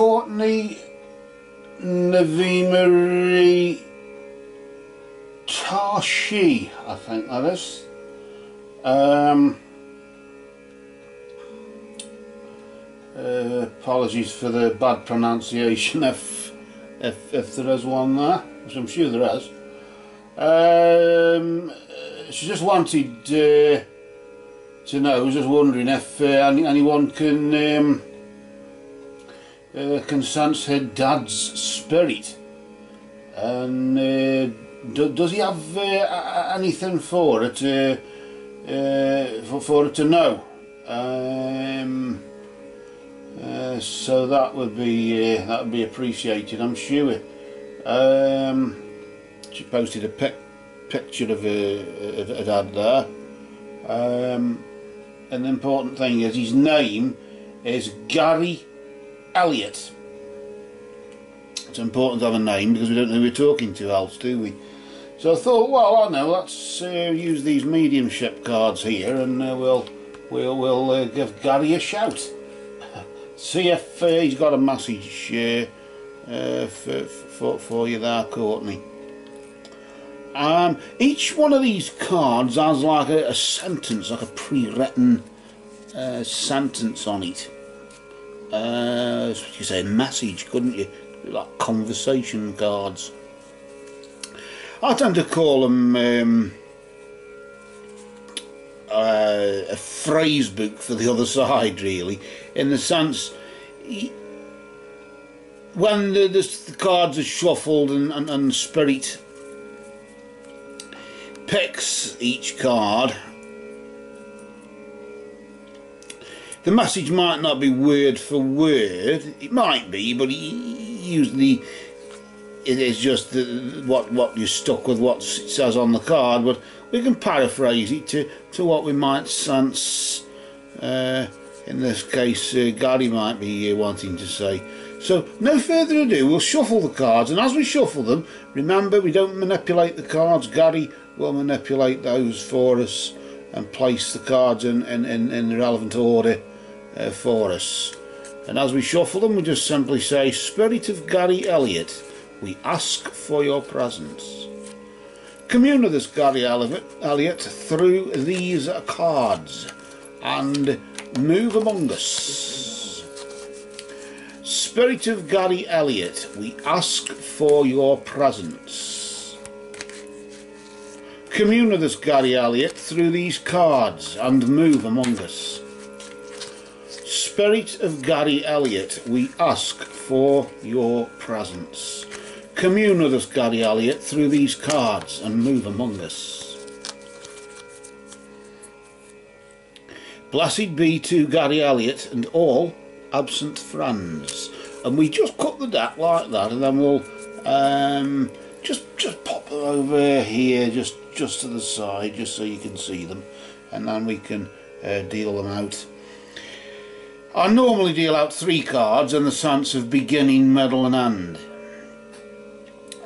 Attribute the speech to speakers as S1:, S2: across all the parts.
S1: Kourtney Nevaeh-marie Tarshae, I think that is. Apologies for the bad pronunciation if there is one there, which I'm sure there is. She just wanted to know, was just wondering if anyone can sense her dad's spirit, and does he have anything for it for it to know? So that would be appreciated, I'm sure. She posted a picture of her dad there, and the important thing is his name is Gary Elliott. It's important to have a name because we don't know who we're talking to else, do we? So I thought, well, I know, let's use these mediumship cards here, and we'll give Gary a shout. See if he's got a message for you there, Kourtney. Each one of these cards has like a sentence, like a pre-written sentence on it. You say message, couldn't you? Like conversation cards. I tend to call them a phrase book for the other side, really, in the sense when the cards are shuffled and spirit picks each card, the message might not be word for word. It might be, but usually it is just what you're stuck with, what it says on the card. But we can paraphrase it to what we might sense. In this case, Gary might be wanting to say. So, no further ado, we'll shuffle the cards, and as we shuffle them, remember, we don't manipulate the cards. Gary will manipulate those for us and place the cards in the relevant order for us. And as we shuffle them, we just simply say, Spirit of Gary Elliott, we ask for your presence. Commune with us, Gary Elliott, through these cards and move among us. Spirit of Gary Elliott, we ask for your presence. Commune with us, Gary Elliott, through these cards and move among us. Spirit of Gary Elliott, we ask for your presence. Commune with us, Gary Elliott, through these cards and move among us. Blessed be to Gary Elliott and all absent friends. And we just cut the deck like that, and then we'll just pop them over here, just to the side, just so you can see them, and then we can deal them out. I normally deal out 3 cards in the sense of beginning, middle and end.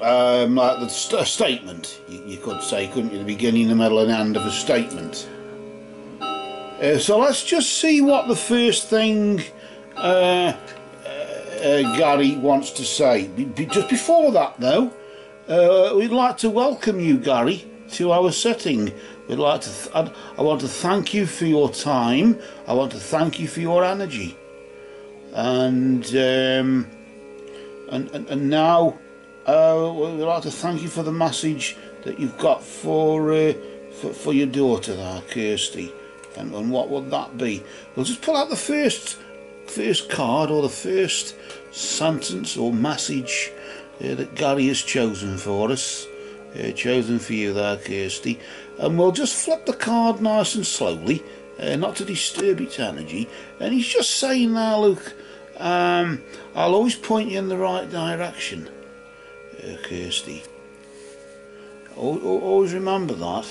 S1: Like a statement, you could say, couldn't you? The beginning, the middle and end of a statement. So let's just see what the first thing Gary wants to say. Just before that, though, we'd like to welcome you, Gary, to our sitting. We'd like to. I want to thank you for your time. I want to thank you for your energy, and now we'd like to thank you for the message that you've got for your daughter there, Kirsty. And what would that be? We'll just pull out the first card, or the first sentence or message that Gary has chosen for us, chosen for you there, Kirsty, and we'll just flip the card nice and slowly, not to disturb its energy. And he's just saying now, look, I'll always point you in the right direction, Kirsty. Always remember that.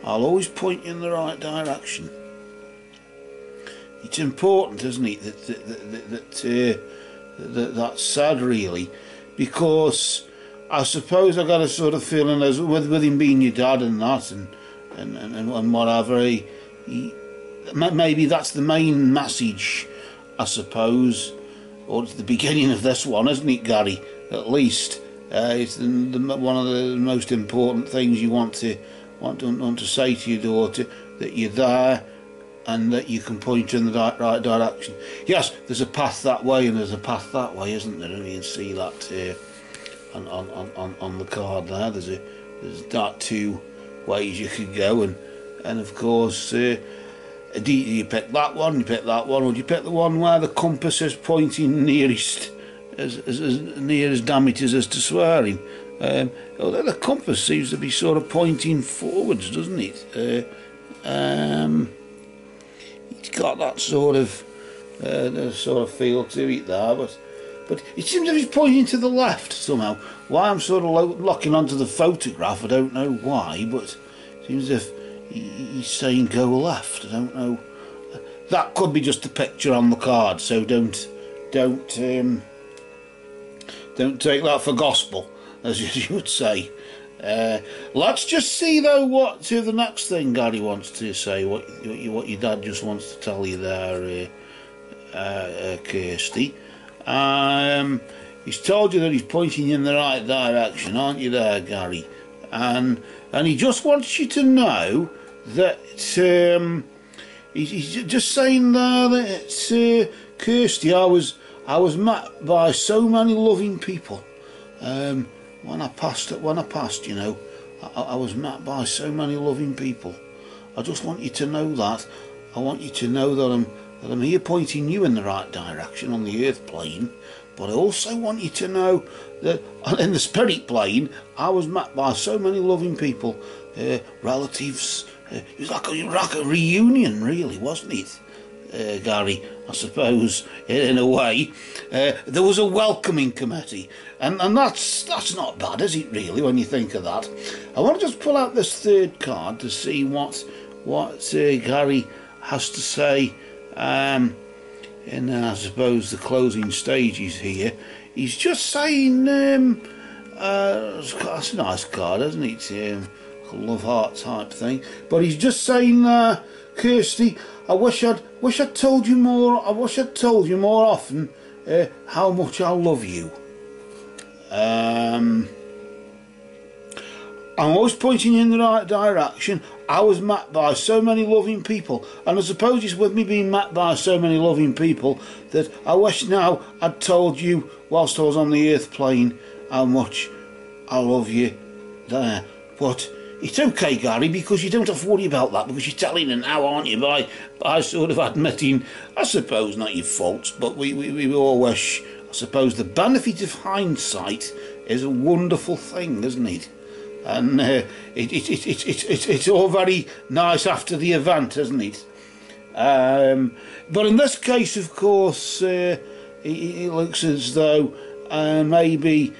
S1: I'll always point you in the right direction. It's important, isn't it, that's sad, really, because I suppose I got a sort of feeling as with him being your dad and that, and whatever, maybe that's the main message, I suppose, or it's the beginning of this one, isn't it, Gary? At least it's one of the most important things you want to say to your daughter, that you're there and that you can point her in the right direction. Yes, there's a path that way and there's a path that way, isn't there? And you can see that on the card there. There's that 2 ways you could go, and of course, do you pick that one? You pick that one, or do you pick the one where the compass is pointing nearest, as near as diameters as to swearing? Although the compass seems to be sort of pointing forwards, doesn't it? It's got that sort of feel to it there, but it seems as if it's pointing to the left somehow. Why I'm sort of locking onto the photograph, I don't know why, but it seems as if he's saying go left. I don't know. That could be just a picture on the card, so don't take that for gospel, as you would say. Let's just see though what the next thing Gary wants to say. What your dad just wants to tell you there, Kirsty. He's told you that he's pointing you in the right direction, aren't you there, Gary? And he just wants you to know that he's just saying there that Kirsty, I was met by so many loving people. When I passed, you know, I was met by so many loving people. I just want you to know that. I want you to know that I'm here pointing you in the right direction on the earth plane, but I also want you to know that in the spirit plane, I was met by so many loving people, relatives. It was like a reunion, really, wasn't it, Gary? I suppose, in a way. There was a welcoming committee, and that's not bad, is it, really, when you think of that? I want to just pull out this 3rd card to see what Gary has to say in, I suppose, the closing stages here. He's just saying, that's a nice card, isn't it? A love heart type thing. But he's just saying, Kirsty, I wish I'd told you more. I wish I'd told you more often how much I love you. I'm always pointing you in the right direction. I was met by so many loving people, and I suppose it's with me being met by so many loving people that I wish now I'd told you whilst I was on the earth plane how much I love you there. But it's okay, Gary, because you don't have to worry about that, because you're telling her now, aren't you, by sort of admitting, I suppose, not your faults, but we all wish, I suppose, the benefit of hindsight is a wonderful thing, isn't it? And it's all very nice after the event, isn't it? But in this case, of course, it looks as though maybe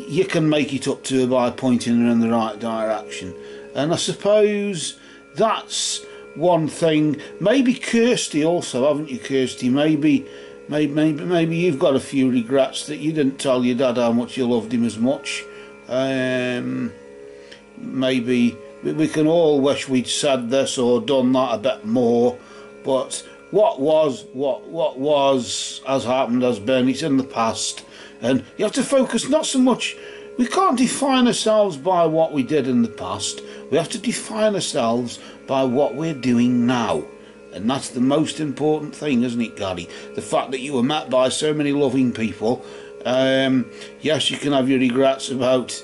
S1: you can make it up to her by pointing her in the right direction. And I suppose that's one thing. Maybe Kirsty also, haven't you, Kirsty? Maybe you've got a few regrets that you didn't tell your dad how much you loved him as much. Maybe we can all wish we'd said this or done that a bit more, but what was has happened has been. It's in the past, and you have to focus not so much. We can't define ourselves by what we did in the past. We have to define ourselves by what we're doing now. And that's the most important thing, isn't it, Gary? The fact that you were met by so many loving people. Yes, you can have your regrets about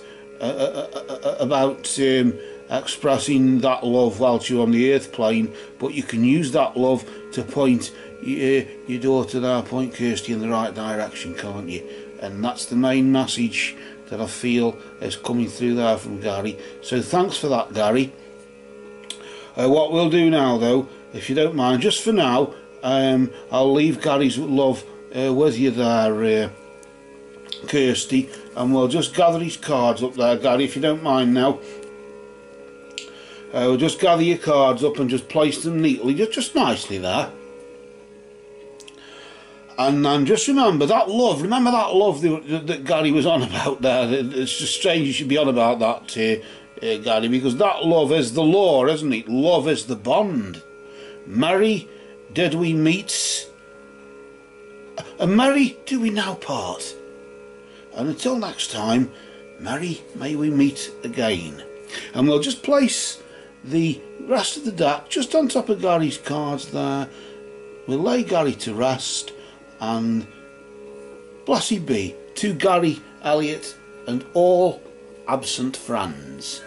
S1: expressing that love whilst you're on the earth plane, but you can use that love to point your daughter there, point Kirsty in the right direction, can't you? And that's the main message that I feel is coming through there from Gary. So thanks for that, Gary. What we'll do now, though, if you don't mind, just for now, I'll leave Gary's love with you there, Kirsty, and we'll just gather his cards up there, Gary, if you don't mind now. We'll just gather your cards up and just place them neatly, just nicely there. And then just remember that love that Gary was on about there. It's just strange you should be on about that, Gary, because that love is the law, isn't it? Love is the bond. Mary, did we meet and merry do we now part. And until next time, merry may we meet again. And we'll just place the rest of the deck just on top of Gary's cards there. We'll lay Gary to rest, and blessed be to Gary, Elliot and all absent friends.